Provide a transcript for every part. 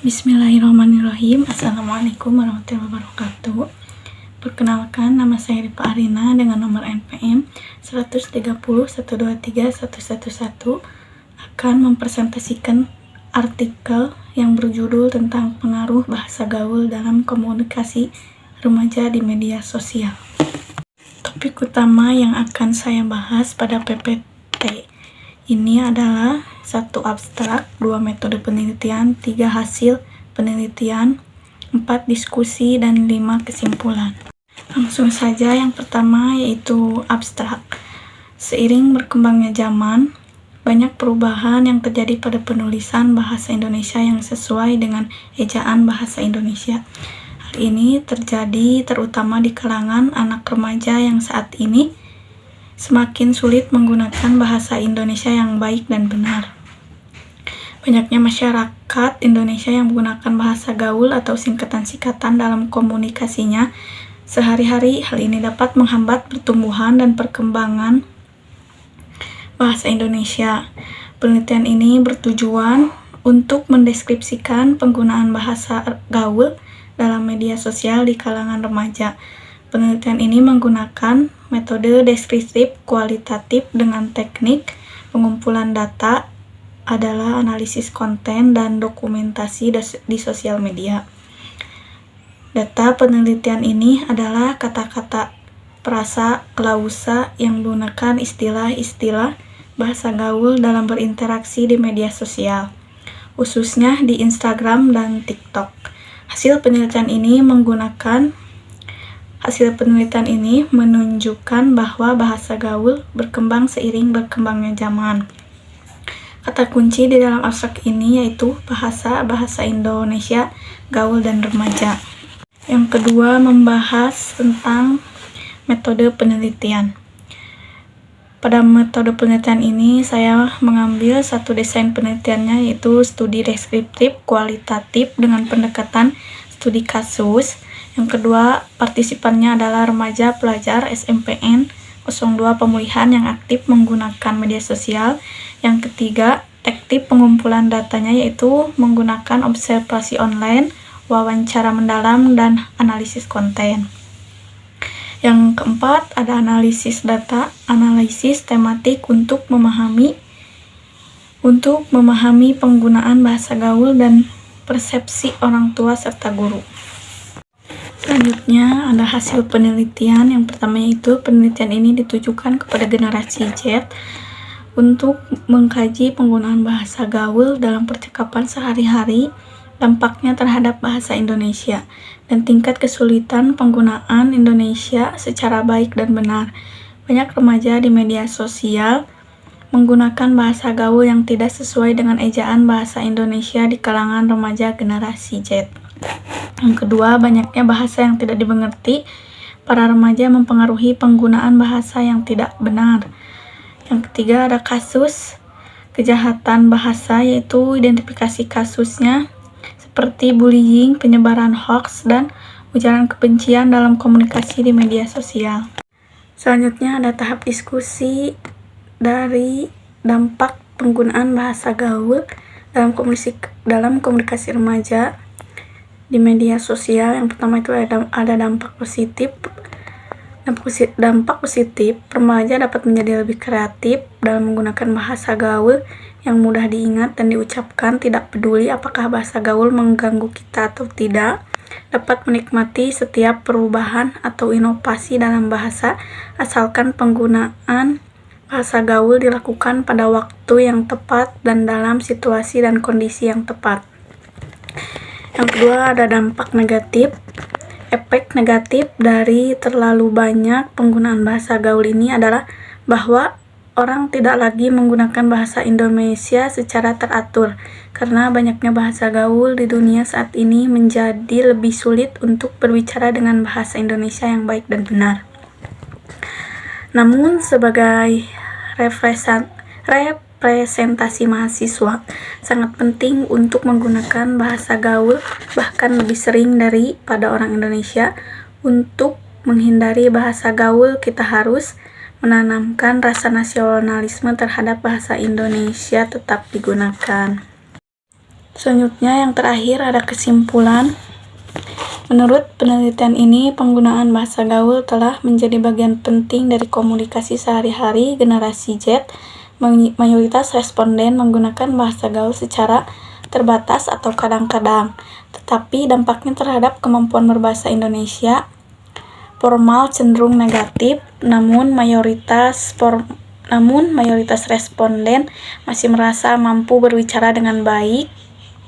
Bismillahirrahmanirrahim. Assalamualaikum warahmatullahi wabarakatuh. Perkenalkan, nama saya Ripa Arina dengan nomor NPM 130.123.111 akan mempresentasikan artikel yang berjudul tentang pengaruh bahasa gaul dalam komunikasi remaja di media sosial. Topik utama yang akan saya bahas pada PPT ini adalah 1 abstrak, 2 metode penelitian, 3 hasil penelitian, 4 diskusi, dan 5 kesimpulan. Langsung saja, yang pertama yaitu abstrak. Seiring berkembangnya zaman, banyak perubahan yang terjadi pada penulisan bahasa Indonesia yang sesuai dengan ejaan bahasa Indonesia. Hal ini terjadi terutama di kalangan anak remaja yang saat ini semakin sulit menggunakan bahasa Indonesia yang baik dan benar. Banyaknya masyarakat Indonesia yang menggunakan bahasa gaul atau singkatan-singkatan dalam komunikasinya sehari-hari. Hal ini dapat menghambat pertumbuhan dan perkembangan bahasa Indonesia. Penelitian ini bertujuan untuk mendeskripsikan penggunaan bahasa gaul dalam media sosial di kalangan remaja. Penelitian ini menggunakan metode deskriptif kualitatif dengan teknik pengumpulan data adalah analisis konten dan dokumentasi di sosial media. Data penelitian ini adalah kata-kata, frasa, klausa yang menggunakan istilah-istilah bahasa gaul dalam berinteraksi di media sosial, khususnya di Instagram dan TikTok. Hasil penelitian ini menunjukkan bahwa bahasa gaul berkembang seiring berkembangnya zaman. Kata kunci di dalam abstrak ini yaitu bahasa Indonesia, gaul, dan remaja. Yang kedua, membahas tentang metode penelitian. Pada metode penelitian ini, saya mengambil satu desain penelitiannya yaitu studi deskriptif kualitatif dengan pendekatan studi kasus. Yang kedua, partisipannya adalah remaja pelajar SMPN 02 pemulihan yang aktif menggunakan media sosial. Yang ketiga, teknik pengumpulan datanya yaitu menggunakan observasi online, wawancara mendalam, dan analisis konten. Yang keempat, ada analisis data, analisis tematik untuk memahami penggunaan bahasa gaul dan persepsi orang tua serta guru. Selanjutnya ada hasil penelitian. Yang pertama yaitu penelitian ini ditujukan kepada generasi Z untuk mengkaji penggunaan bahasa gaul dalam percakapan sehari-hari, dampaknya terhadap bahasa Indonesia, dan tingkat kesulitan penggunaan Indonesia secara baik dan benar. Banyak remaja di media sosial menggunakan bahasa gaul yang tidak sesuai dengan ejaan bahasa Indonesia di kalangan remaja generasi Z. Yang kedua, banyaknya bahasa yang tidak dimengerti. Para remaja mempengaruhi penggunaan bahasa yang tidak benar. Yang ketiga, ada kasus kejahatan bahasa, yaitu identifikasi kasusnya seperti bullying, penyebaran hoax, dan ujaran kebencian dalam komunikasi di media sosial. Selanjutnya ada tahap diskusi dari dampak penggunaan bahasa gaul dalam komunikasi remaja di media sosial. Yang pertama itu ada dampak positif. Dampak positif, remaja dapat menjadi lebih kreatif dalam menggunakan bahasa gaul yang mudah diingat dan diucapkan, tidak peduli apakah bahasa gaul mengganggu kita atau tidak, dapat menikmati setiap perubahan atau inovasi dalam bahasa asalkan penggunaan bahasa gaul dilakukan pada waktu yang tepat dan dalam situasi dan kondisi yang tepat. Yang kedua, ada dampak negatif. Efek negatif dari terlalu banyak penggunaan bahasa gaul ini adalah bahwa orang tidak lagi menggunakan bahasa Indonesia secara teratur. Karena banyaknya bahasa gaul di dunia saat ini menjadi lebih sulit untuk berbicara dengan bahasa Indonesia yang baik dan benar. Namun sebagai representasi mahasiswa, sangat penting untuk menggunakan bahasa gaul bahkan lebih sering daripada orang Indonesia. Untuk menghindari bahasa gaul, kita harus menanamkan rasa nasionalisme terhadap bahasa Indonesia tetap digunakan. Selanjutnya yang terakhir ada kesimpulan. Menurut penelitian ini, penggunaan bahasa gaul telah menjadi bagian penting dari komunikasi sehari-hari generasi Z. Mayoritas responden menggunakan bahasa gaul secara terbatas atau kadang-kadang, tetapi dampaknya terhadap kemampuan berbahasa Indonesia formal cenderung negatif, namun mayoritas responden masih merasa mampu berbicara dengan baik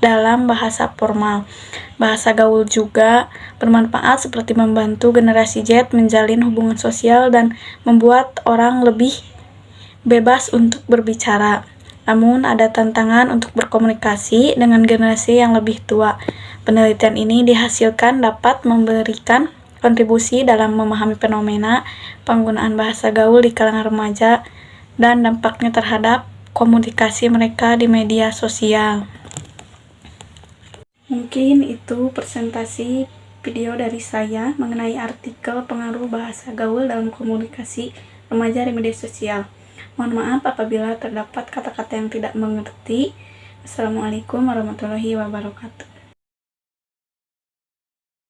dalam bahasa formal. Bahasa gaul juga bermanfaat seperti membantu generasi Z menjalin hubungan sosial dan membuat orang lebih bebas untuk berbicara. Namun ada tantangan untuk berkomunikasi dengan generasi yang lebih tua. Penelitian ini dihasilkan dapat memberikan kontribusi dalam memahami fenomena penggunaan bahasa gaul di kalangan remaja dan dampaknya terhadap komunikasi mereka di media sosial. Mungkin itu presentasi video dari saya mengenai artikel pengaruh bahasa gaul dalam komunikasi remaja di media sosial. Mohon maaf apabila terdapat kata-kata yang tidak mengerti. Assalamualaikum warahmatullahi wabarakatuh.